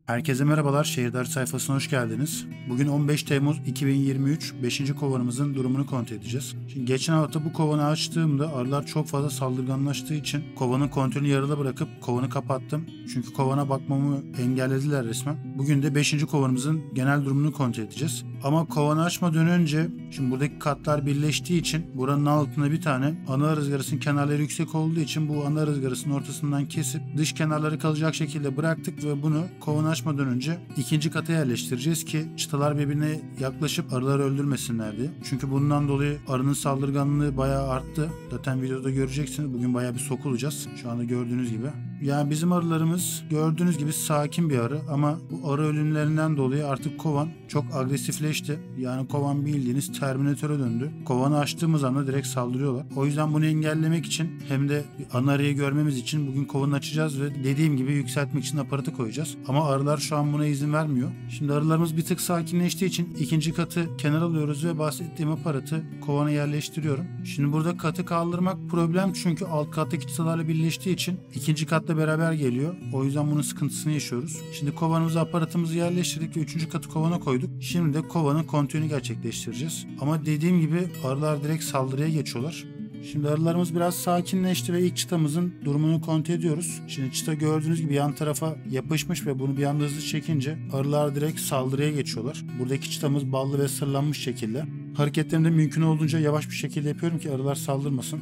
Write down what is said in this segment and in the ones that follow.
Herkese merhabalar, Şehirler sayfasına hoş geldiniz. Bugün 15 Temmuz 2023, 5. kovanımızın durumunu kontrol edeceğiz. Şimdi geçen hafta bu kovanı açtığımda arılar çok fazla saldırganlaştığı için kovanın kontrolünü yarıda bırakıp kovanı kapattım. Çünkü kovana bakmamı engellediler resmen. Bugün de 5. kovanımızın genel durumunu kontrol edeceğiz. Ama kovanı açmadan önce, şimdi buradaki katlar birleştiği için buranın altında bir tane ana rızgarısının kenarları yüksek olduğu için bu ana rızgarısının ortasından kesip dış kenarları kalacak şekilde bıraktık ve bunu kovanı açmadan önce ikinci kata yerleştireceğiz ki çıtalar birbirine yaklaşıp arıları öldürmesinler diye. Çünkü bundan dolayı arının saldırganlığı bayağı arttı. Zaten videoda göreceksiniz. Bugün bayağı bir sokulacağız. Şu anda gördüğünüz gibi. Yani bizim arılarımız gördüğünüz gibi sakin bir arı ama bu arı ölümlerinden dolayı artık kovan çok agresifleşti. Yani kovan bildiğiniz Terminatöre döndü. Kovanı açtığımız anda direkt saldırıyorlar. O yüzden bunu engellemek için hem de ana arıyı görmemiz için bugün kovanı açacağız ve dediğim gibi yükseltmek için aparatı koyacağız. Ama arılar şu an buna izin vermiyor. Şimdi arılarımız bir tık sakinleştiği için ikinci katı kenara alıyoruz ve bahsettiğim aparatı kovana yerleştiriyorum. Şimdi burada katı kaldırmak problem çünkü alt kattaki çıtalarla birleştiği için ikinci katla beraber geliyor. O yüzden bunun sıkıntısını yaşıyoruz. Şimdi kovanımıza aparatımızı yerleştirdik ve üçüncü katı kovana koyduk. Şimdi de kovanın kontrolünü gerçekleştireceğiz. Ama dediğim gibi arılar direkt saldırıya geçiyorlar. Şimdi arılarımız biraz sakinleşti ve ilk çıtamızın durumunu kontrol ediyoruz. Şimdi çıta gördüğünüz gibi yan tarafa yapışmış ve bunu bir anda hızlı çekince arılar direkt saldırıya geçiyorlar. Buradaki çıtamız ballı ve sırlanmış şekilde. Hareketlerimi de mümkün olduğunca yavaş bir şekilde yapıyorum ki arılar saldırmasın.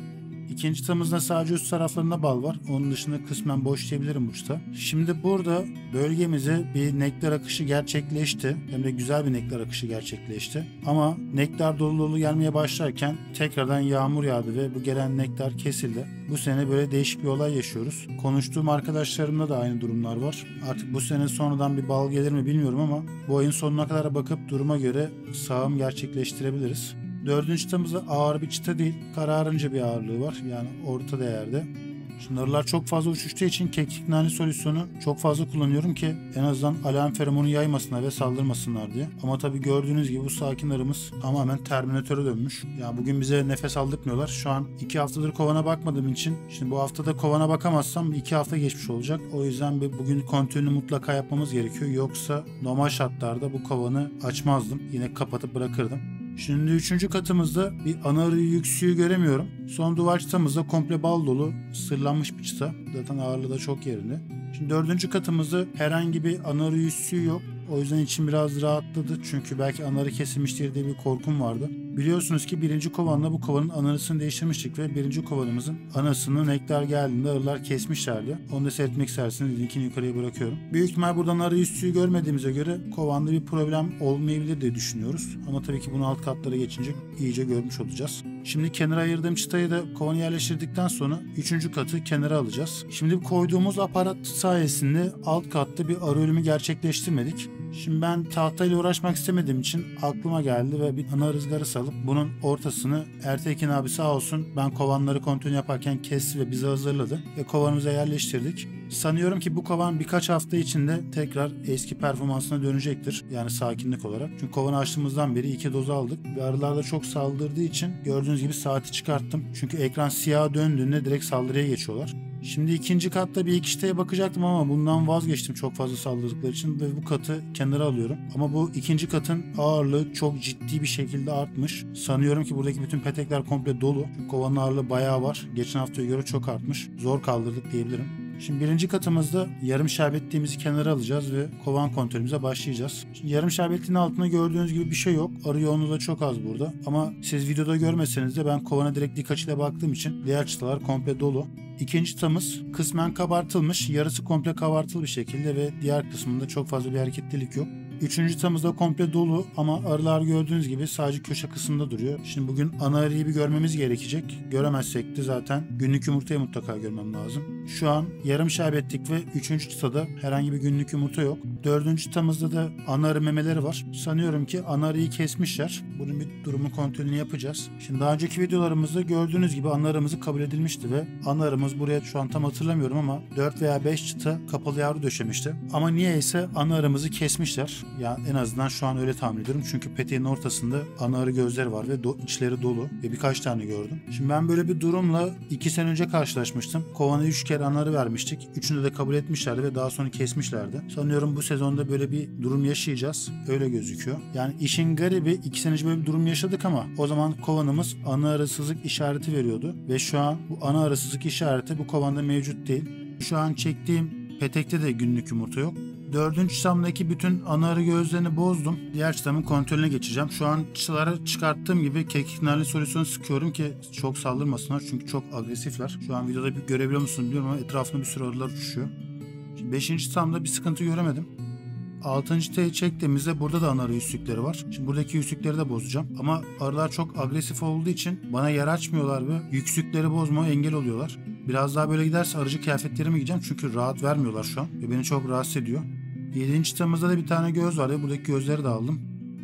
İkinci çıtamızda sadece üst taraflarında bal var. Onun dışında kısmen boş diyebilirim bu çıta. Şimdi burada bölgemize bir nektar akışı gerçekleşti. Hem de güzel bir nektar akışı gerçekleşti. Ama nektar dolu dolu gelmeye başlarken tekrardan yağmur yağdı ve bu gelen nektar kesildi. Bu sene böyle değişik bir olay yaşıyoruz. Konuştuğum arkadaşlarımda da aynı durumlar var. Artık bu sene sonradan bir bal gelir mi bilmiyorum ama bu ayın sonuna kadar bakıp duruma göre sağım gerçekleştirebiliriz. Dördüncü çıtamız da ağır bir çıta değil. Kararınca bir ağırlığı var. Yani orta değerde. Şimdi arılar çok fazla uçuştuğu için kekik nane solüsyonu çok fazla kullanıyorum ki en azından alarm feromonu yaymasınlar ve saldırmasınlar diye. Ama tabii gördüğünüz gibi bu sakin arımız tamamen Terminatöre dönmüş. Yani bugün bize nefes aldırtmıyorlar. Şu an 2 haftadır kovana bakmadığım için şimdi bu haftada kovana bakamazsam 2 hafta geçmiş olacak. O yüzden bugün kontrolünü mutlaka yapmamız gerekiyor. Yoksa normal şartlarda bu kovanı açmazdım. Yine kapatıp bırakırdım. Şimdi üçüncü katımızda bir ana arı yüksüğü göremiyorum. Son duvar çıtamızda komple bal dolu sırlanmış bir çıta. Zaten ağırlığı da çok yerinde. Şimdi dördüncü katımızda herhangi bir ana arı yüksüğü yok. O yüzden içim biraz rahatladı. Çünkü belki ana arı kesilmiştir diye bir korkum vardı. Biliyorsunuz ki birinci kovanla bu kovanın anasını değiştirmiştik ve birinci kovanımızın anasını nektar geldiğinde arılar kesmişlerdi. Onu da seyretmek isterseniz linkini yukarıya bırakıyorum. Büyük ihtimal buradan arı üstüyü görmediğimize göre kovanda bir problem olmayabilir diye düşünüyoruz. Ama tabii ki bunu alt katlara geçince iyice görmüş olacağız. Şimdi kenara ayırdığım çıtayı da kovanı yerleştirdikten sonra üçüncü katı kenara alacağız. Şimdi koyduğumuz aparat sayesinde alt katta bir arı ölümü gerçekleştirmedik. Şimdi ben tahtayla uğraşmak istemediğim için aklıma geldi ve bir ana rızgarı salıp bunun ortasını Ertekin abi sağ olsun ben kovanları kontrol yaparken kesti ve bize hazırladı ve kovanımıza yerleştirdik. Sanıyorum ki bu kovan birkaç hafta içinde tekrar eski performansına dönecektir. Yani sakinlik olarak. Çünkü kovanı açtığımızdan beri 2 doz aldık ve arılar da çok saldırdığı için gördüğünüz gibi saati çıkarttım. Çünkü ekran siyah döndüğünde direkt saldırıya geçiyorlar. Şimdi ikinci katta bir iki çıtaya bakacaktım ama bundan vazgeçtim çok fazla saldırdıkları için ve bu katı kenara alıyorum. Ama bu ikinci katın ağırlığı çok ciddi bir şekilde artmış. Sanıyorum ki buradaki bütün petekler komple dolu. Kovanın ağırlığı bayağı var. Geçen haftaya göre çok artmış. Zor kaldırdık diyebilirim. Şimdi birinci katımızda yarım şerbetliğimizi kenara alacağız ve kovan kontrolümüze başlayacağız. Şimdi yarım şerbetliğin altında gördüğünüz gibi bir şey yok. Arı yoğunluğu da çok az burada. Ama siz videoda görmeseniz de ben kovana direkt dik açıyla baktığım için diğer çıtalar komple dolu. İkinci çıtamız kısmen kabartılmış, yarısı komple kabartılı bir şekilde ve diğer kısmında çok fazla bir hareketlilik yok. Üçüncü çıtamız da komple dolu ama arılar gördüğünüz gibi sadece köşe kısmında duruyor. Şimdi bugün ana arıyı bir görmemiz gerekecek. Göremezsek de zaten günlük yumurtayı mutlaka görmem lazım. Şu an yarım şerbetlik ve üçüncü çıtada herhangi bir günlük yumurta yok. Dördüncü çıtamızda da ana arı memeleri var. Sanıyorum ki ana arıyı kesmişler. Bunun bir durumu kontrolünü yapacağız. Şimdi daha önceki videolarımızda gördüğünüz gibi ana arımızı kabul edilmişti ve ana arımız buraya şu an tam hatırlamıyorum ama 4 veya 5 çıta kapalı yavru döşemişti. Ama niyeyse ana arımızı kesmişler. Ya en azından şu an öyle tahmin ediyorum. Çünkü peteğin ortasında ana arı gözleri var ve içleri dolu ve birkaç tane gördüm. Şimdi ben böyle bir durumla 2 sene önce karşılaşmıştım. Kovanı 3 kere kere anarı vermiştik. Üçünde de kabul etmişlerdi ve daha sonra kesmişlerdi. Sanıyorum bu sezonda böyle bir durum yaşayacağız. Öyle gözüküyor. Yani işin garibi 2 sene önce böyle bir durum yaşadık ama o zaman kovanımız ana arısızlık işareti veriyordu. Ve şu an bu ana arısızlık işareti bu kovanda mevcut değil. Şu an çektiğim petekte de günlük yumurta yok. 4. çıtamdaki bütün ana arı gözlerini bozdum. Diğer çıtamın kontrolüne geçeceğim. Şu an çıtaları çıkarttığım gibi kekik narlı solüsyon sıkıyorum ki çok saldırmasınlar. Çünkü çok agresifler. Şu an videoda bir görebiliyor musunuz bilmiyorum ama etrafında bir sürü arılar uçuşuyor. 5. çıtamda bir sıkıntı göremedim. 6. çıtayı çektiğimizde burada da ana arı yüzükleri var. Şimdi buradaki yüzükleri de bozacağım. Ama arılar çok agresif olduğu için bana yer açmıyorlar ve yüzükleri bozmama engel oluyorlar. Biraz daha böyle giderse arıcı kıyafetlerimi giyeceğim çünkü rahat vermiyorlar şu an ve beni çok rahatsız ediyor. 7. çıtamızda da bir tane göz var ve buradaki gözleri de aldım.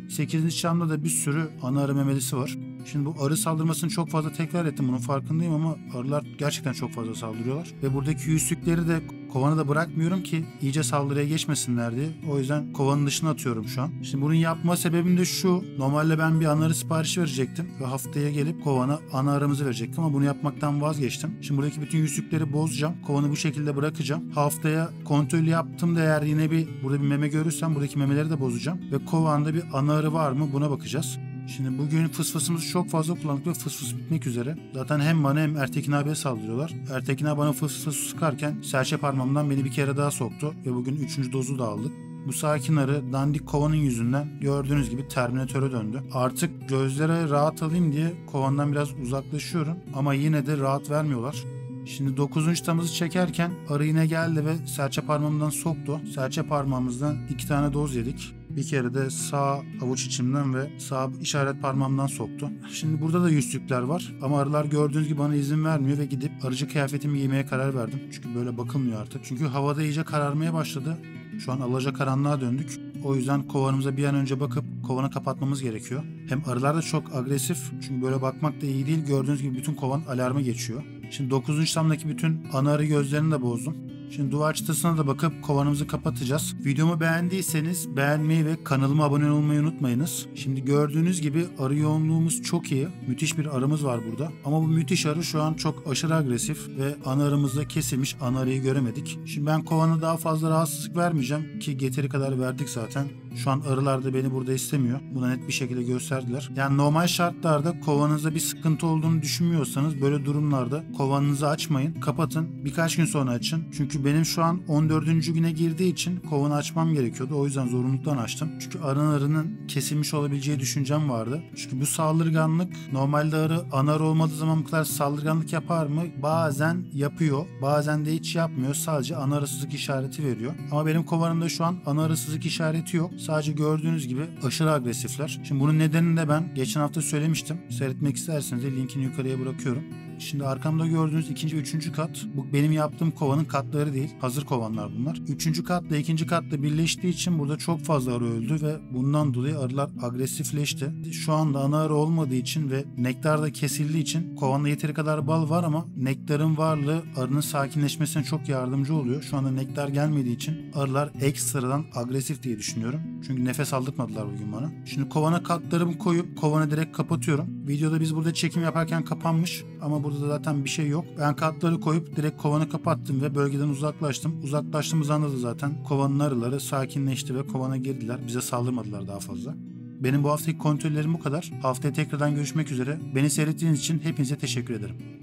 8. çıtamda da bir sürü ana arı memelisi var. Şimdi bu arı saldırmasını çok fazla tekrar ettim, bunun farkındayım ama arılar gerçekten çok fazla saldırıyorlar. Ve buradaki yüzükleri de kovanı da bırakmıyorum ki iyice saldırıya geçmesinler diye. O yüzden kovanın dışına atıyorum şu an. Şimdi bunun yapma sebebim de şu. Normalde ben bir ana arı siparişi verecektim ve haftaya gelip kovana ana arımızı verecektim ama bunu yapmaktan vazgeçtim. Şimdi buradaki bütün yüzükleri bozacağım. Kovanı bu şekilde bırakacağım. Haftaya kontrol yaptım da eğer yine burada bir meme görürsem buradaki memeleri de bozacağım. Ve kovanda bir ana arı var mı buna bakacağız. Şimdi bugün fısfısımızı çok fazla kullandık ve fısfıs bitmek üzere. Zaten hem bana hem Ertekin abiye saldırıyorlar. Ertekin abi bana fısfıs sıkarken serçe parmağımdan beni bir kere daha soktu ve bugün 3. dozu da aldık. Bu sakin arı dandik kovanın yüzünden gördüğünüz gibi Terminatöre döndü. Artık gözlere rahat alayım diye kovandan biraz uzaklaşıyorum ama yine de rahat vermiyorlar. Şimdi 9. çıtamızı çekerken arı yine geldi ve serçe parmağımdan soktu. Serçe parmağımızdan 2 tane doz yedik. Bir kere de sağ avuç içimden ve sağ işaret parmağımdan soktu. Şimdi burada da yüzükler var ama arılar gördüğünüz gibi bana izin vermiyor ve gidip arıcı kıyafetimi giymeye karar verdim. Çünkü böyle bakılmıyor artık. Çünkü havada iyice kararmaya başladı. Şu an alacakaranlığa döndük. O yüzden kovanımıza bir an önce bakıp kovanı kapatmamız gerekiyor. Hem arılar da çok agresif. Çünkü böyle bakmak da iyi değil. Gördüğünüz gibi bütün kovan alarma geçiyor. Şimdi 9. çıtamdaki bütün ana arı gözlerini de bozdum. Şimdi duvar çıtasına da bakıp kovanımızı kapatacağız. Videomu beğendiyseniz beğenmeyi ve kanalıma abone olmayı unutmayınız. Şimdi gördüğünüz gibi arı yoğunluğumuz çok iyi. Müthiş bir arımız var burada. Ama bu müthiş arı şu an çok aşırı agresif ve ana arımızda kesilmiş ana arıyı göremedik. Şimdi ben kovanı daha fazla rahatsızlık vermeyeceğim ki yeteri kadar verdik zaten. Şu an arılar da beni burada istemiyor. Buna net bir şekilde gösterdiler. Yani normal şartlarda kovanınızda bir sıkıntı olduğunu düşünmüyorsanız böyle durumlarda kovanınızı açmayın. Kapatın. Birkaç gün sonra açın. Çünkü benim şu an 14. güne girdiği için kovanı açmam gerekiyordu. O yüzden zorunluluktan açtım. Çünkü arının kesilmiş olabileceği düşüncem vardı. Çünkü bu saldırganlık normalde ana arı olmadığı zaman bu kadar saldırganlık yapar mı? Bazen yapıyor. Bazen de hiç yapmıyor. Sadece ana arısızlık işareti veriyor. Ama benim kovanımda şu an ana arısızlık işareti yok. Sadece gördüğünüz gibi aşırı agresifler. Şimdi bunun nedenini de ben geçen hafta söylemiştim. Seyretmek isterseniz de linkini yukarıya bırakıyorum. Şimdi arkamda gördüğünüz 2. ve 3. kat bu benim yaptığım kovanın katları değil. Hazır kovanlar bunlar. 3. katla 2. katla birleştiği için burada çok fazla arı öldü ve bundan dolayı arılar agresifleşti. Şu anda ana arı olmadığı için ve nektar da kesildiği için kovanda yeteri kadar bal var ama nektarın varlığı arının sakinleşmesine çok yardımcı oluyor. Şu anda nektar gelmediği için arılar ekstradan agresif diye düşünüyorum. Çünkü nefes aldırtmadılar bugün bana. Şimdi kovana katlarımı koyup kovanı direkt kapatıyorum. Videoda biz burada çekim yaparken kapanmış ama burada da zaten bir şey yok. Ben katları koyup direkt kovanı kapattım ve bölgeden uzaklaştım. Uzaklaştığımız anda da zaten kovanın arıları sakinleşti ve kovana girdiler. Bize saldırmadılar daha fazla. Benim bu haftaki kontrollerim bu kadar. Haftaya tekrardan görüşmek üzere. Beni seyrettiğiniz için hepinize teşekkür ederim.